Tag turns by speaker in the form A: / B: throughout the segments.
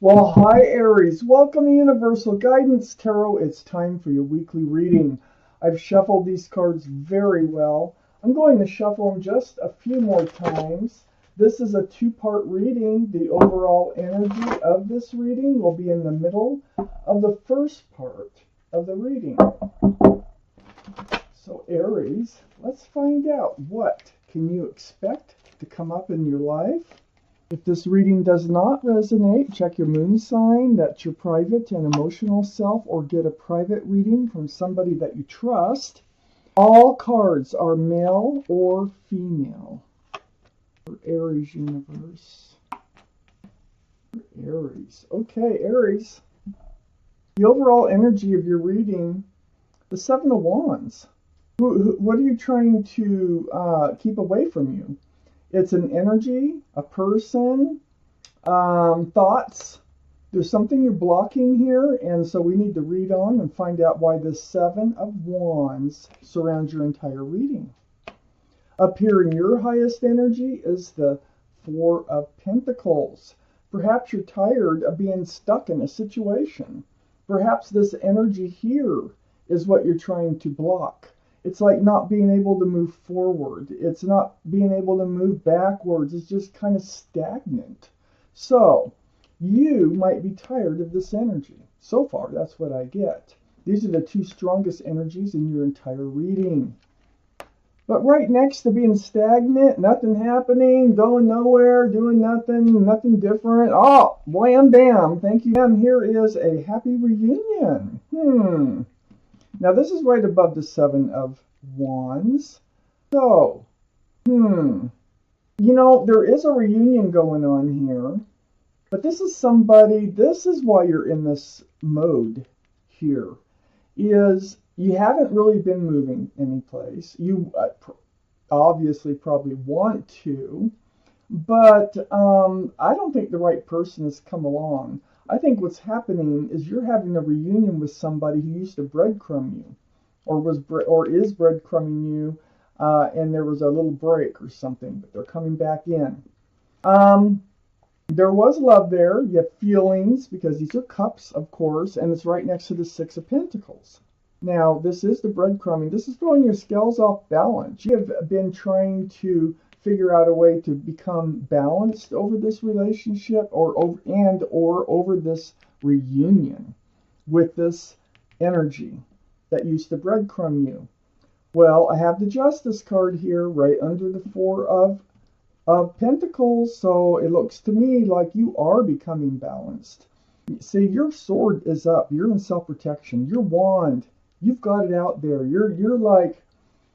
A: Well, hi Aries. Welcome to Universal Guidance Tarot. It's time for your weekly reading. I've shuffled these cards very well. I'm going to shuffle them just a few more times. This is a two-part reading. The overall energy of this reading will be in the middle of the first part of the reading. So Aries, let's find out, what can you expect to come up in your life? If this reading does not resonate, check your moon sign. That's your private and emotional self, or get a private reading from somebody that you trust. All cards are male or female for Aries universe. Aries. Okay, Aries. The overall energy of your reading, the Seven of Wands. What are you trying to keep away from you? It's an energy, a person, thoughts. There's something you're blocking here, and so we need to read on and find out why this Seven of Wands surrounds your entire reading. Up here in your highest energy is the Four of Pentacles. Perhaps you're tired of being stuck in a situation. Perhaps this energy here is what you're trying to block. It's like not being able to move forward. It's not being able to move backwards. It's just kind of stagnant. So, you might be tired of this energy. So far, that's what I get. These are the two strongest energies in your entire reading. But right next to being stagnant, nothing happening, going nowhere, doing nothing different. Oh, wham bam, thank you. Here is a happy reunion. Now this is right above the Seven of Wands. So, you know, there is a reunion going on here. But this is somebody, this is why you're in this mode here, is you haven't really been moving anyplace. You obviously probably want to, but I don't think the right person has come along. I think what's happening is you're having a reunion with somebody who used to breadcrumb you, or is breadcrumbing you, and there was a little break or something, but they're coming back in. There was love there. You have feelings, because these are cups, of course, and it's right next to the Six of Pentacles. Now, this is the breadcrumbing. This is throwing your scales off balance. You have been trying to figure out a way to become balanced over this relationship, or over this reunion with this energy that used to breadcrumb you. Well, I have the Justice card here right under the Four of Pentacles, so it looks to me like you are becoming balanced. See, your sword is up. You're in self-protection. Your wand, you've got it out there. You're like,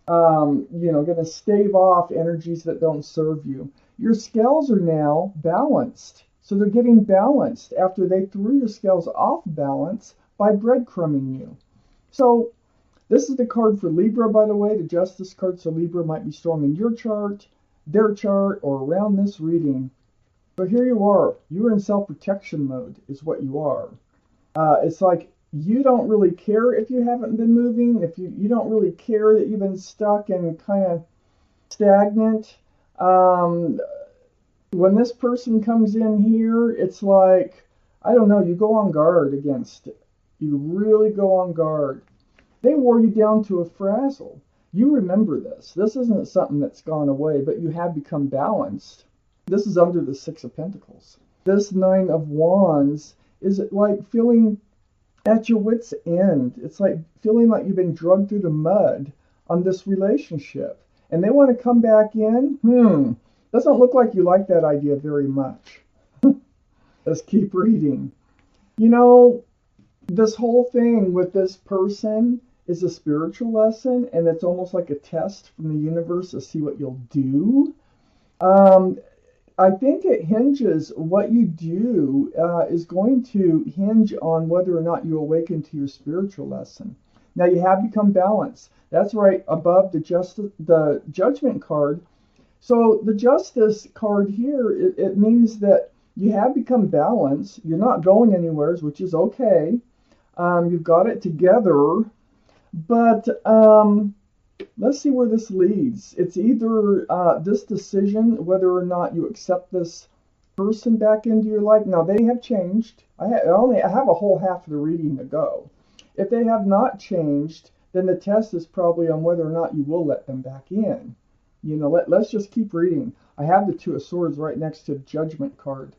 A: going to stave off energies that don't serve you. Your scales are now balanced. So they're getting balanced after they threw your scales off balance by breadcrumbing you. So this is the card for Libra, by the way, the Justice card. So Libra might be strong in your chart, their chart, or around this reading. But here you are. You're in self-protection mode is what you are. It's like you don't really care if you haven't been moving, if you don't really care that you've been stuck and kind of stagnant. When this person comes in here, it's like, I don't know, you go on guard against it. You really go on guard. They wore you down to a frazzle. You remember this. This isn't something that's gone away, but you have become balanced. This is under the Six of Pentacles. This Nine of Wands is like feeling at your wit's end. It's like feeling like you've been drugged through the mud on this relationship, and they want to come back in. Doesn't look like you like that idea very much. Let's keep reading. You know, this whole thing with this person is a spiritual lesson, and it's almost like a test from the universe to see what you'll do. I think it hinges, what you do is going to hinge on whether or not you awaken to your spiritual lesson. Now, you have become balanced. That's right above the Judgment card. So the Justice card here, it means that you have become balanced. You're not going anywhere, which is okay. You've got it together. But let's see where this leads. It's either this decision, whether or not you accept this person back into your life. Now, they have changed. I have a whole half of the reading to go. If they have not changed, then the test is probably on whether or not you will let them back in. You know, let's just keep reading. I have the Two of Swords right next to the Judgment card.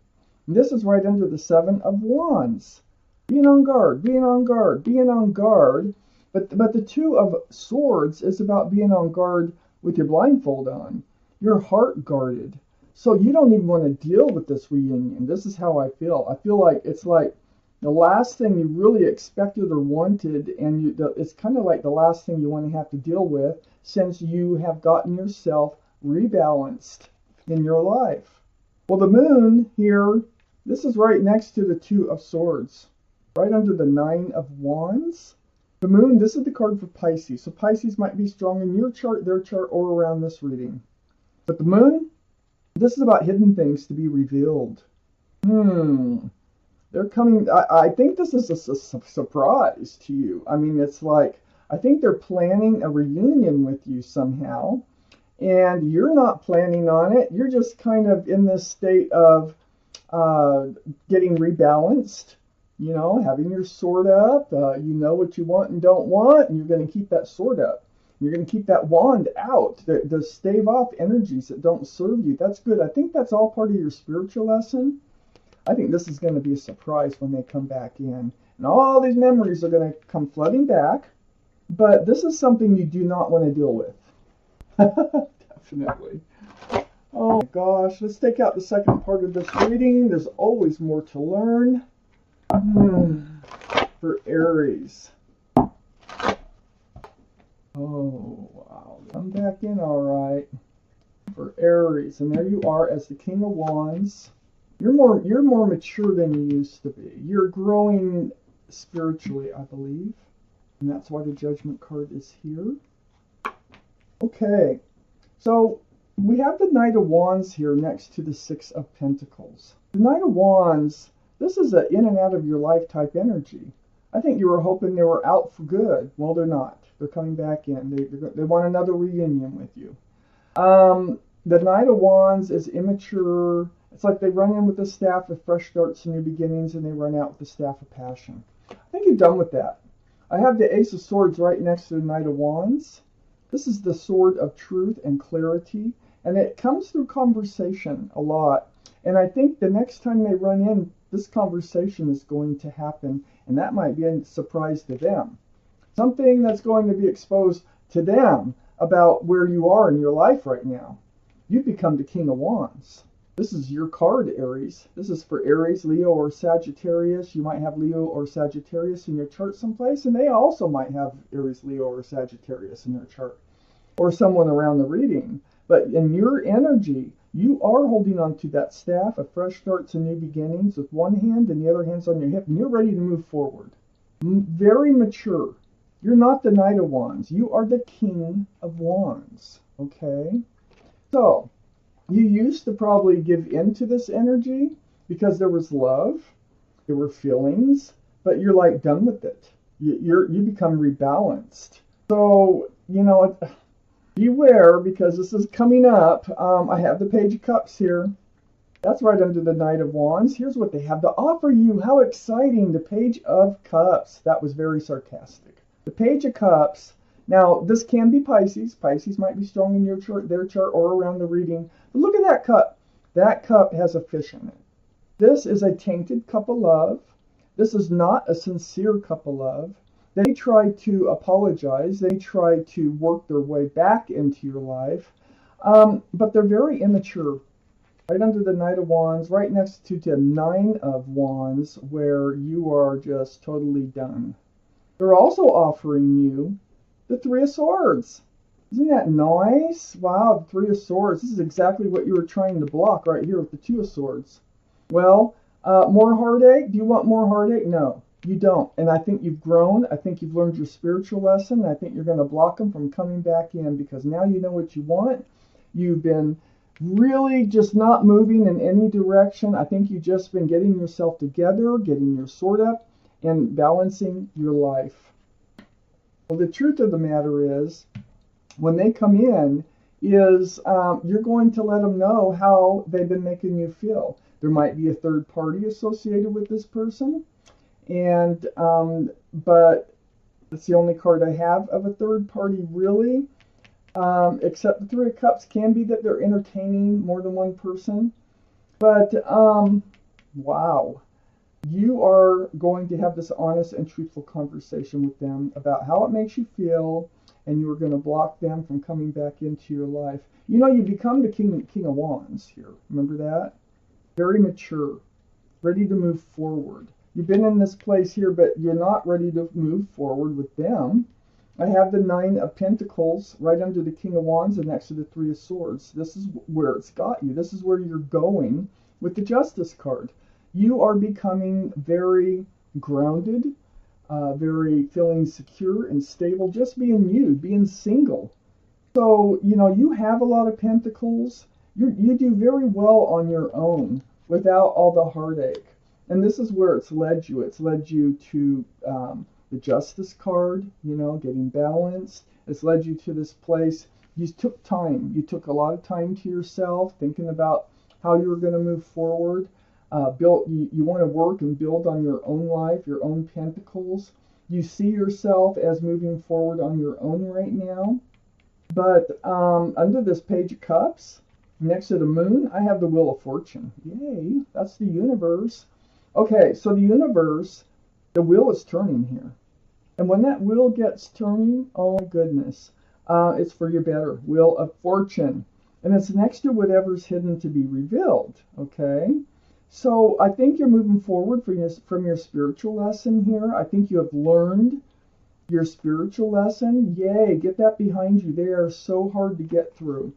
A: And this is right under the Seven of Wands. Being on guard, being on guard, being on guard. But the Two of Swords is about being on guard with your blindfold on. Your heart guarded. So you don't even want to deal with this reunion. This is how I feel. I feel like it's like the last thing you really expected or wanted, and it's kind of like the last thing you want to have to deal with since you have gotten yourself rebalanced in your life. Well, the moon here, this is right next to the Two of Swords, right under the Nine of Wands. The moon, this is the card for Pisces. So Pisces might be strong in your chart, their chart, or around this reading. But the moon, this is about hidden things to be revealed. They're coming. I think this is a surprise to you. I mean, it's like, I think they're planning a reunion with you somehow, and you're not planning on it. You're just kind of in this state of getting rebalanced, you know, having your sword up. You know what you want and don't want, and you're going to keep that sword up. You're going to keep that wand out to stave off energies that don't serve you. That's good. I think that's all part of your spiritual lesson. I think this is going to be a surprise when they come back in. And all these memories are going to come flooding back. But this is something you do not want to deal with. Definitely. Oh my gosh. Let's take out the second part of this reading. There's always more to learn. For Aries. Oh, wow. Come back in all right. For Aries. And there you are as the King of Wands. You're more mature than you used to be. You're growing spiritually, I believe. And that's why the Judgment card is here. Okay. So we have the Knight of Wands here next to the Six of Pentacles. The Knight of Wands, this is an in and out of your life type energy. I think you were hoping they were out for good. Well, they're not. They're coming back in. They want another reunion with you. The Knight of Wands is immature. It's like they run in with the Staff of Fresh Starts and New Beginnings, and they run out with the Staff of Passion. I think you're done with that. I have the Ace of Swords right next to the Knight of Wands. This is the Sword of Truth and Clarity, and it comes through conversation a lot. And I think the next time they run in, this conversation is going to happen, and that might be a surprise to them. Something that's going to be exposed to them about where you are in your life right now. You've become the King of Wands. This is your card, Aries. This is for Aries, Leo, or Sagittarius. You might have Leo or Sagittarius in your chart someplace, and they also might have Aries, Leo, or Sagittarius in their chart, or someone around the reading. But in your energy, you are holding on to that Staff of Fresh Starts and New Beginnings with one hand and the other hand's on your hip, and you're ready to move forward. Very mature. You're not the Knight of Wands. You are the King of Wands. Okay? So, you used to probably give into this energy because there was love, there were feelings, but you're like done with it. You become rebalanced. So, you know, beware, because this is coming up. I have the Page of Cups here. That's right under the Knight of Wands. Here's what they have to offer you. How exciting. The Page of Cups. That was very sarcastic. The Page of Cups. Now, this can be Pisces. Pisces might be strong in your chart, their chart, or around the reading. But look at that cup. That cup has a fish in it. This is a tainted cup of love. This is not a sincere cup of love. They try to apologize. They try to work their way back into your life. But they're very immature. Right under the Knight of Wands, right next to the Nine of Wands, where you are just totally done. They're also offering you the Three of Swords. Isn't that nice? Wow, the Three of Swords. This is exactly what you were trying to block right here with the Two of Swords. Well, more heartache? Do you want more heartache? No, you don't. And I think you've grown. I think you've learned your spiritual lesson. I think you're going to block them from coming back in because now you know what you want. You've been really just not moving in any direction. I think you've just been getting yourself together, getting your sword up, and balancing your life. Well, the truth of the matter is, when they come in, you're going to let them know how they've been making you feel. There might be a third party associated with this person. And, but that's the only card I have of a third party, really. Except the Three of Cups can be that they're entertaining more than one person. But, wow. You are going to have this honest and truthful conversation with them about how it makes you feel, and you're going to block them from coming back into your life. You know, you become the King of Wands here. Remember that? Very mature, ready to move forward. You've been in this place here, but you're not ready to move forward with them. I have the Nine of Pentacles right under the King of Wands and next to the Three of Swords. This is where it's got you. This is where you're going with the Justice card. You are becoming very grounded, very feeling secure and stable, just being you, being single. So, you know, you have a lot of pentacles. You do very well on your own without all the heartache. And this is where it's led you. It's led you to the Justice card, you know, getting balanced. It's led you to this place. You took time. You took a lot of time to yourself, thinking about how you were going to move forward. You want to work and build on your own life, your own pentacles. You see yourself as moving forward on your own right now. But under this Page of Cups, next to the Moon, I have the Wheel of Fortune. Yay, that's the universe. Okay, so the universe, the wheel is turning here. And when that wheel gets turning, oh my goodness, it's for your better. Wheel of Fortune. And it's next to whatever's hidden to be revealed, okay? So I think you're moving forward from your spiritual lesson here. I think you have learned your spiritual lesson. Yay, get that behind you. They are so hard to get through.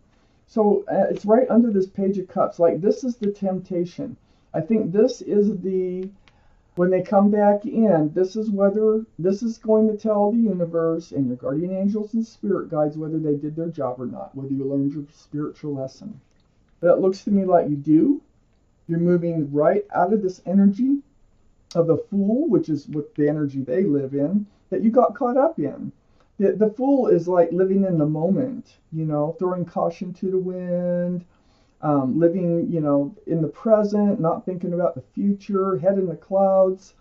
A: So it's right under this Page of Cups. Like, this is the temptation. I think this is when they come back in, this is going to tell the universe and your guardian angels and spirit guides whether they did their job or not, whether you learned your spiritual lesson. But it looks to me like you do. You're moving right out of this energy of the Fool, which is what the energy they live in, that you got caught up in. The Fool is like living in the moment, you know, throwing caution to the wind, living, you know, in the present, not thinking about the future, head in the clouds.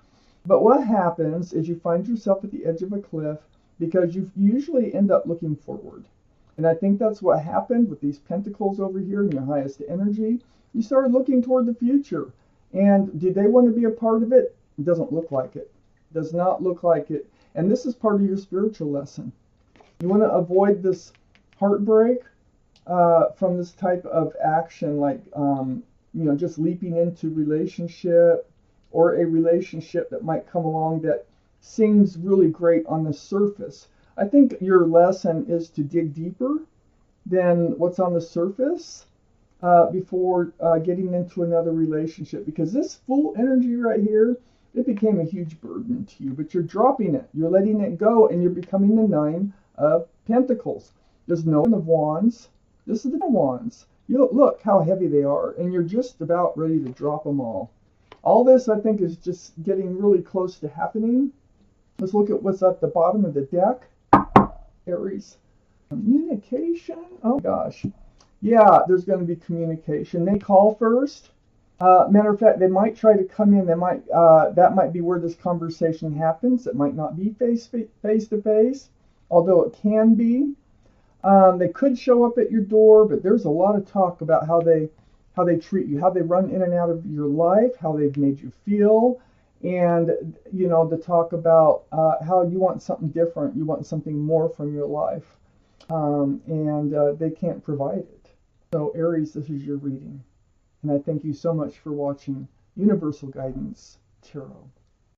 A: But what happens is you find yourself at the edge of a cliff because you usually end up looking forward. And I think that's what happened with these pentacles over here in your highest energy. You started looking toward the future. And did they want to be a part of it? It doesn't look like it. Does not look like it. And this is part of your spiritual lesson. You want to avoid this heartbreak from this type of action, like, you know, just leaping into relationship or a relationship that might come along that seems really great on the surface. I think your lesson is to dig deeper than what's on the surface before getting into another relationship, because this Full energy right here, it became a huge burden to you, but you're dropping it. You're letting it go, and you're becoming the Nine of Pentacles. There's no One of Wands. This is the Wands. You look how heavy they are, and you're just about ready to drop them all. All this, I think, is just getting really close to happening. Let's look at what's at the bottom of the deck. Aries. Communication. Oh, gosh. Yeah, there's going to be communication. They call first. Matter of fact, they might try to come in. They might. That might be where this conversation happens. It might not be face to face, although it can be. They could show up at your door, but there's a lot of talk about how they treat you, how they run in and out of your life, how they've made you feel, and, you know, the talk about how you want something different, you want something more from your life, and they can't provide it. So Aries, this is your reading, and I thank you so much for watching Universal Guidance Tarot.